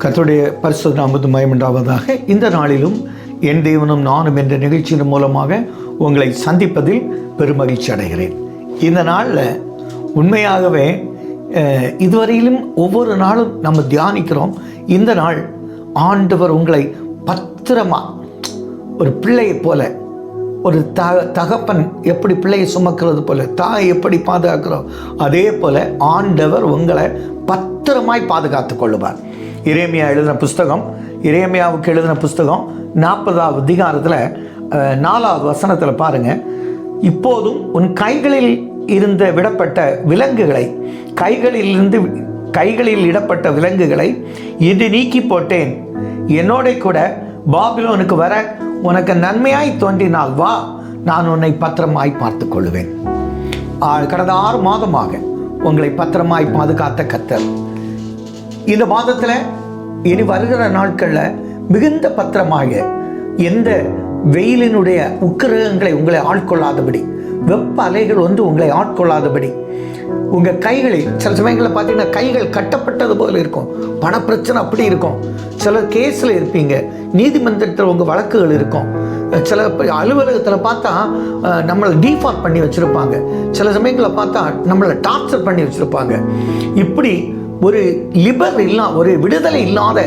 கர்த்தருடைய பரிசுத்த நாமத்துக்கு மகிமையுண்டாவதாக. இந்த நாளிலும் என் தேவனும் நானும் என்ற நிகழ்ச்சியின் மூலமாக உங்களை சந்திப்பதில் பெருமகிழ்ச்சி அடைகிறேன். இந்த நாளில் உண்மையாகவே இதுவரையிலும் ஒவ்வொரு நாளும் நம்ம தியானிக்கிறோம். இந்த நாள் ஆண்டவர் உங்களை பத்திரமா ஒரு பிள்ளையை போல, ஒரு தகப்பன் எப்படி பிள்ளையை சுமக்கிறது போல, தாய் எப்படி பாதுகாக்கிறோம், அதே போல ஆண்டவர் உங்களை பத்திரமாய் பாதுகாத்து கொள்ளுவார். எரேமியாவுக்கு எழுதின புஸ்தகம் 40வது அதிகாரத்தில் 4வது வசனத்தில் பாருங்கள். இப்போதும் உன் கைகளில் இருந்த விடப்பட்ட விலங்குகளை, கைகளில் இடப்பட்ட விலங்குகளை இன்று நீக்கி போட்டேன். என்னோட கூட பாபிலோனுக்கு வர உனக்கு நன்மையாய் தோன்றினால் வா, நான் உன்னை பத்திரமாய் பார்த்து கொள்ளுவேன். கடந்த 6 மாதமாக உங்களை பத்திரமாய் பாதுகாத்த கர்த்தர் இந்த மாதத்தில் இனி வருகிற நாட்களில் மிகுந்த பத்திரமாக எந்த வெயிலினுடைய உக்கிரகங்களை உங்களை ஆட்கொள்ளாதபடி, வெப்ப அலைகள் உங்களை ஆட்கொள்ளாதபடி, உங்கள் கைகளில் சில சமயங்களில் பார்த்தீங்கன்னா கைகள் கட்டப்பட்டது போல் இருக்கும். பணப்பிரச்சனை அப்படி இருக்கும். சிலர் கேஸில் இருப்பீங்க, நீதிமன்றத்தில் உங்கள் வழக்குகள் இருக்கும். சில அலுவலகத்தில் பார்த்தா நம்மளை டீஃபால்ட் பண்ணி வச்சுருப்பாங்க. சில சமயங்களில் பார்த்தா நம்மளை டார்ச்சர் பண்ணி வச்சுருப்பாங்க. இப்படி ஒரு ஒரு விடுதலை இல்லாத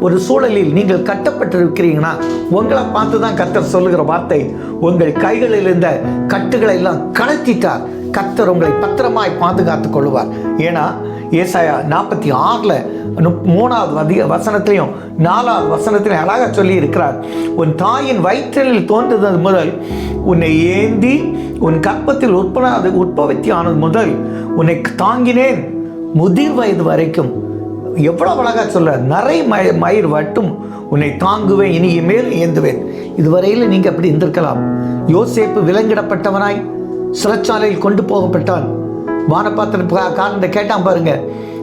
ஒரு சூழலில் நீங்கள் கட்டப்பட்டிருக்கிறீங்கன்னா உங்களை பார்த்து தான் கர்த்தர் சொல்லுகிற வார்த்தை, உங்கள் கைகளில் இருந்த கட்டுகளை எல்லாம் கலத்திட்டார். கர்த்தர் உங்களை பத்திரமாய் பாதுகாத்துக் கொள்வார். ஏன்னா ஏசாயா 46 3வது வசனத்திலையும் 4வது வசனத்திலையும் அழகாக சொல்லி இருக்கிறார். உன் தாயின் வயிற்றில் தோன்றுவது முதல், உன்னை ஏந்தி உன் கற்பத்தில் உற்பத்தி ஆனது முதல் உன்னை தாங்கினேன் முதிர் வயது வரைக்கும். எவ்வளவு அழகா சொல்ல, நிறை மயிர் வட்டும் உன்னை தாங்குவேன், இனிய மேல் ஏந்துவேன். இதுவரையில் நீங்க அப்படி இருந்திருக்கலாம். யோசேப்பு விலங்கிடப்பட்டவனாய் சிறைச்சாலையில் கொண்டு போகப்பட்டான். வானபாத்திர காரணத்தை கேட்டான் பாருங்க,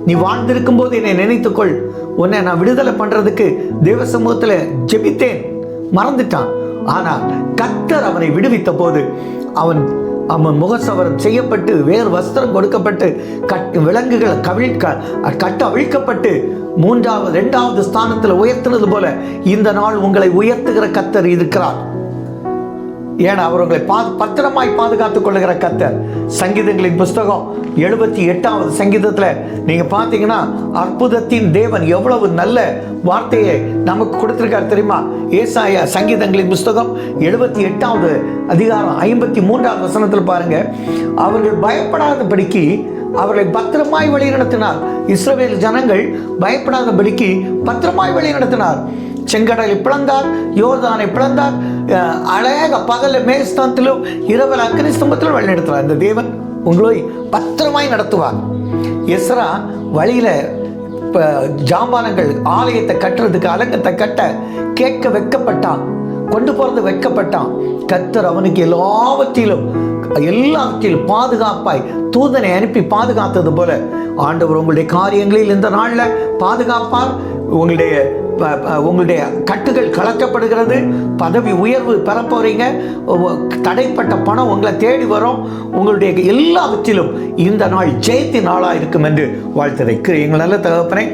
நீ வாழ்ந்திருக்கும் போது என்னை நினைத்துக்கொள், உன்னை நான் விடுதலை பண்றதுக்கு தேவ சமூகத்தில் ஜெபித்தேன். மறந்துட்டான். ஆனால் கர்த்தர் அவனை விடுவித்த போது அவன் முகசவரம் செய்யப்பட்டு வேறு வஸ்திரம் கொடுக்கப்பட்டு விலங்குகள் கட்டு அவிழ்க்கப்பட்டு 2வது ஸ்தானத்தில் உயர்த்தினது போல இந்த நாள் உங்களை உயர்த்துகிற கர்த்தர் இருக்கிறார். ஏன்னா அவர் உங்களை பத்திரமாய் பாதுகாத்துக் கொள்ளுகிற கர்த்தர். சங்கீதங்களின் புஸ்தகம் 78வது சங்கீதத்தில் நீங்க பார்த்தீங்கன்னா அற்புதத்தின் தேவன் எவ்வளவு நல்ல வார்த்தையை நமக்கு கொடுத்திருக்கார் தெரியுமா? ஏசாயா சங்கீதங்களின் புஸ்தகம் 78வது அதிகாரம் 53வது வசனத்தில் பாருங்க, அவர்கள் பயப்படாதபடிக்கு அவர்களை பத்திரமாய் வழி நடத்தினார். இஸ்ரவேல் ஜனங்கள் பயப்படாதபடிக்கு பத்திரமாய் வழி நடத்தினார். செங்கடலை பிளந்தார், யோர்தானை பிளந்தார். அழக பகல மேஸ்தத்திலும் இரவல் அக்னி ஸ்தம்பத்திலும் வழி நடத்துவார். இந்த தேவன் உங்களை பத்திரமாய் நடத்துவார். எஸ்ரா வழியில ஜாமானங்கள் ஆலயத்தை கட்டுறதுக்கு அலங்கத்தை கட்ட கேட்க வைக்கப்பட்டான், கொண்டு போறது வைக்கப்பட்டான். கர்த்தர் அவனுக்கு எல்லாவற்றிலும் பாதுகாப்பாய் தூதனை அனுப்பி பாதுகாத்தது போல ஆண்டவர் உங்களுடைய காரியங்களில் இந்த நாளில் பாதுகாப்பார். உங்களுடைய கட்டுகள் கலக்கப்படுகிறது. பதவி உயர்வு பெற போறீங்க. தடைப்பட்ட பணம் உங்களை தேடி வரும். உங்களுடைய எல்லாவற்றிலும் இந்த நாள் ஜெயத்தின் நாளாக இருக்கும் என்று வாழ்த்துரைக்கு எங்கள் நல்ல தகப்பனை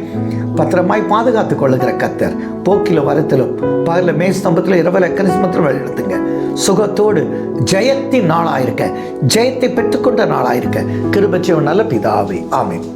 பத்திரமாய் பாதுகாத்துக் கொள்ளுகிற கர்த்தர் போக்கிலும் வரத்திலும் பகல மேஸ்தம்பத்தில் இரவல கரிசமத்தில் வழிநடத்துங்க. சுகத்தோடு ஜெயத்தின் நாளாயிருக்க, ஜெயத்தை பெற்றுக்கொண்ட நாளாயிருக்க கிருபை செய்யும் நல்ல பிதாவே, ஆமென்.